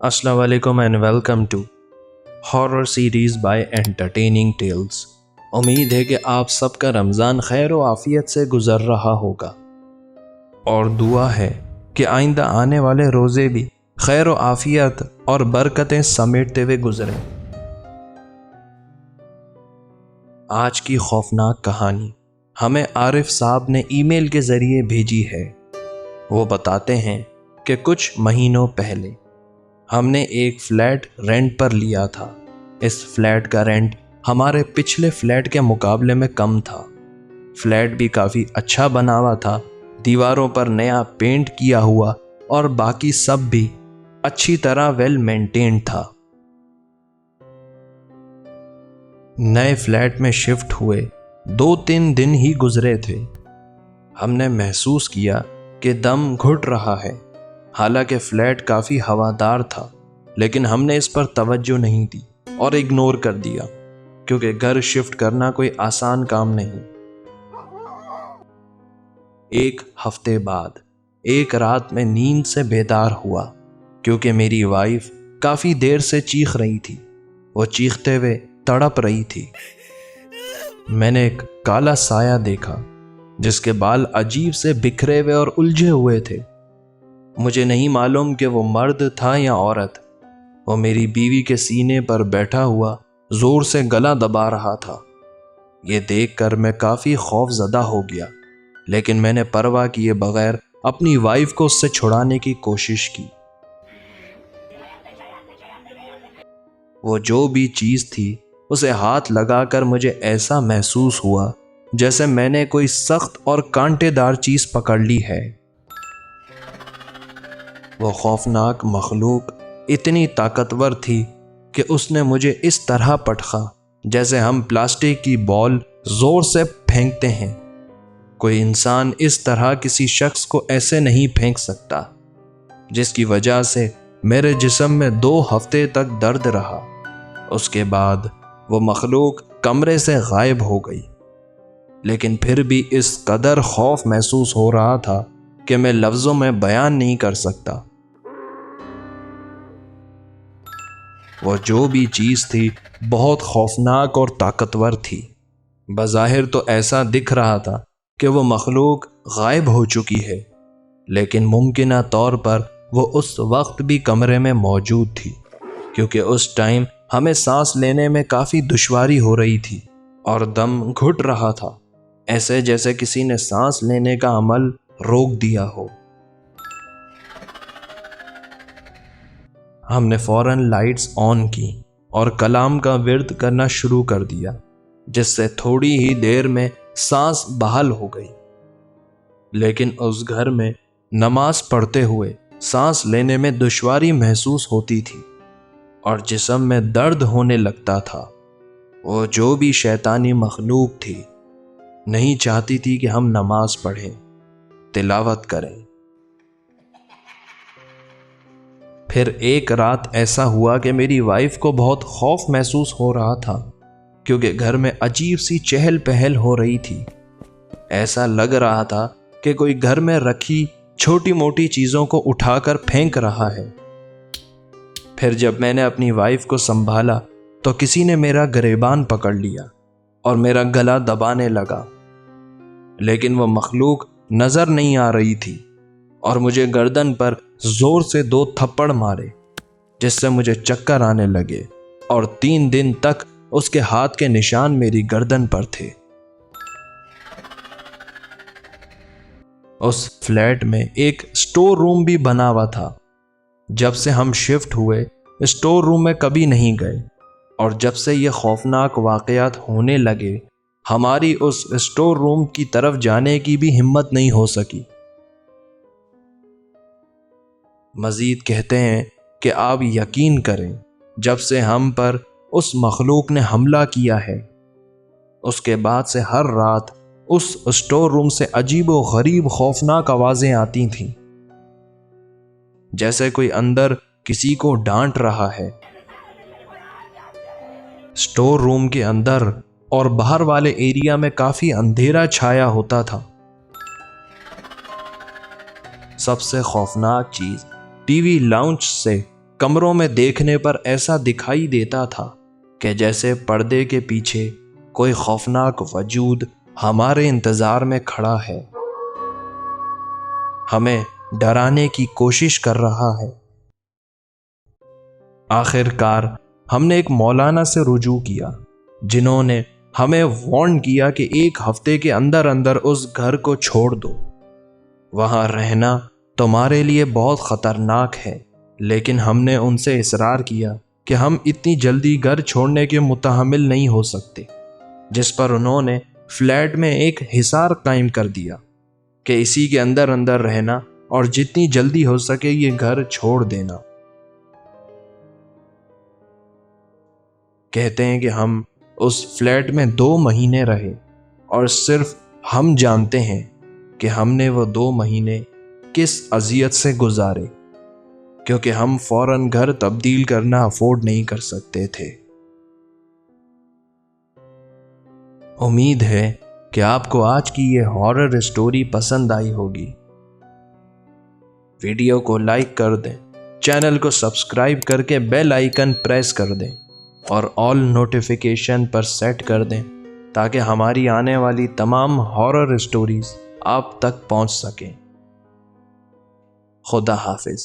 Assalamu alaikum and welcome to Horror Series by Entertaining Tales। उम्मीद है कि आप सबका रमज़ान खैर व आफ़ियत से गुज़र रहा होगा और दुआ है कि आइंदा आने वाले रोज़े भी खैर व आफ़ियत और बरकतें समेटते हुए गुज़रें। आज की खौफनाक कहानी हमें आरिफ साहब ने ईमेल के ज़रिए भेजी है। वो बताते हैं कि कुछ महीनों पहले हमने एक फ्लैट रेंट पर लिया था। इस फ्लैट का रेंट हमारे पिछले फ्लैट के मुकाबले में कम था। फ्लैट भी काफ़ी अच्छा बना हुआ था, दीवारों पर नया पेंट किया हुआ और बाकी सब भी अच्छी तरह वेल मेंटेन्ड था। नए फ्लैट में शिफ्ट हुए 2-3 दिन ही गुजरे थे, हमने महसूस किया कि दम घुट रहा है। हालांकि फ्लैट काफ़ी हवादार था, लेकिन हमने इस पर तवज्जो नहीं दी और इग्नोर कर दिया, क्योंकि घर शिफ्ट करना कोई आसान काम नहीं। एक हफ्ते बाद एक रात में नींद से बेदार हुआ, क्योंकि मेरी वाइफ काफ़ी देर से चीख रही थी। वो चीखते हुए तड़प रही थी। मैंने एक काला साया देखा, जिसके बाल अजीब से बिखरे हुए और उलझे हुए थे। मुझे नहीं मालूम कि वो मर्द था या औरत। वो मेरी बीवी के सीने पर बैठा हुआ जोर से गला दबा रहा था। ये देखकर मैं काफ़ी खौफजदा हो गया, लेकिन मैंने परवाह किए बगैर अपनी वाइफ को उससे छुड़ाने की कोशिश की। वो जो भी चीज़ थी उसे हाथ लगाकर मुझे ऐसा महसूस हुआ जैसे मैंने कोई सख्त और कांटेदार चीज़ पकड़ ली है। वो खौफनाक मखलूक इतनी ताकतवर थी कि उसने मुझे इस तरह पटका जैसे हम प्लास्टिक की बॉल जोर से फेंकते हैं। कोई इंसान इस तरह किसी शख्स को ऐसे नहीं फेंक सकता, जिसकी वजह से मेरे जिस्म में 2 हफ्ते तक दर्द रहा। उसके बाद वो मखलूक कमरे से गायब हो गई, लेकिन फिर भी इस कदर खौफ महसूस हो रहा था कि मैं लफ्ज़ों में बयान नहीं कर सकता। वो जो भी चीज़ थी बहुत खौफनाक और ताकतवर थी। बज़ाहिर तो ऐसा दिख रहा था कि वो मखलूक गायब हो चुकी है, लेकिन मुमकिना तौर पर वो उस वक्त भी कमरे में मौजूद थी, क्योंकि उस टाइम हमें सांस लेने में काफ़ी दुश्वारी हो रही थी और दम घुट रहा था, ऐसे जैसे किसी ने सांस लेने का अमल रोक दिया हो। हमने फौरन लाइट्स ऑन की और कलाम का विर्द करना शुरू कर दिया, जिससे थोड़ी ही देर में सांस बहाल हो गई। लेकिन उस घर में नमाज पढ़ते हुए सांस लेने में दुश्वारी महसूस होती थी और जिस्म में दर्द होने लगता था। वो जो भी शैतानी मखलूक थी नहीं चाहती थी कि हम नमाज पढ़ें, तिलावत करें। फिर एक रात ऐसा हुआ कि मेरी वाइफ को बहुत खौफ महसूस हो रहा था, क्योंकि घर में अजीब सी चहल पहल हो रही थी। ऐसा लग रहा था कि कोई घर में रखी छोटी मोटी चीज़ों को उठाकर फेंक रहा है। फिर जब मैंने अपनी वाइफ को संभाला तो किसी ने मेरा गिरेबान पकड़ लिया और मेरा गला दबाने लगा, लेकिन वो मखलूक नज़र नहीं आ रही थी और मुझे गर्दन पर जोर से 2 थप्पड़ मारे, जिससे मुझे चक्कर आने लगे और 3 दिन तक उसके हाथ के निशान मेरी गर्दन पर थे। उस फ्लैट में एक स्टोर रूम भी बना हुआ था। जब से हम शिफ्ट हुए स्टोर रूम में कभी नहीं गए, और जब से ये खौफनाक वाक़यात होने लगे हमारी उस स्टोर रूम की तरफ जाने की भी हिम्मत नहीं हो सकी। मज़ीद कहते हैं कि आप यकीन करें, जब से हम पर उस मखलूक ने हमला किया है, उसके बाद से हर रात उस स्टोर रूम से अजीब व गरीब खौफनाक आवाज़ें आती थीं, जैसे कोई अंदर किसी को डांट रहा है। स्टोर रूम के अंदर और बाहर वाले एरिया में काफ़ी अंधेरा छाया होता था। सबसे खौफनाक चीज़ टीवी लाउंज से कमरों में देखने पर ऐसा दिखाई देता था कि जैसे पर्दे के पीछे कोई खौफनाक वजूद हमारे इंतजार में खड़ा है, हमें डराने की कोशिश कर रहा है। आखिरकार हमने एक मौलाना से रुजू किया, जिन्होंने हमें वार्न किया कि 1 हफ्ते के अंदर अंदर उस घर को छोड़ दो। वहां रहना तुम्हारे लिए बहुत खतरनाक है। लेकिन हमने उनसे इसरार किया कि हम इतनी जल्दी घर छोड़ने के मुतहम्मिल नहीं हो सकते, जिस पर उन्होंने फ्लैट में एक हिसार कायम कर दिया कि इसी के अंदर अंदर रहना और जितनी जल्दी हो सके ये घर छोड़ देना। कहते हैं कि हम उस फ्लैट में 2 महीने रहे और सिर्फ हम जानते हैं कि हमने वो 2 महीने किस अजियत से गुजारे, क्योंकि हम फौरन घर तब्दील करना अफोर्ड नहीं कर सकते थे। उम्मीद है कि आपको आज की ये हॉरर स्टोरी पसंद आई होगी। वीडियो को लाइक कर दें, चैनल को सब्सक्राइब करके बेल आइकन प्रेस कर दें और ऑल नोटिफिकेशन पर सेट कर दें ताकि हमारी आने वाली तमाम हॉरर स्टोरीज आप तक पहुंच सकें। खुदा हाफिज।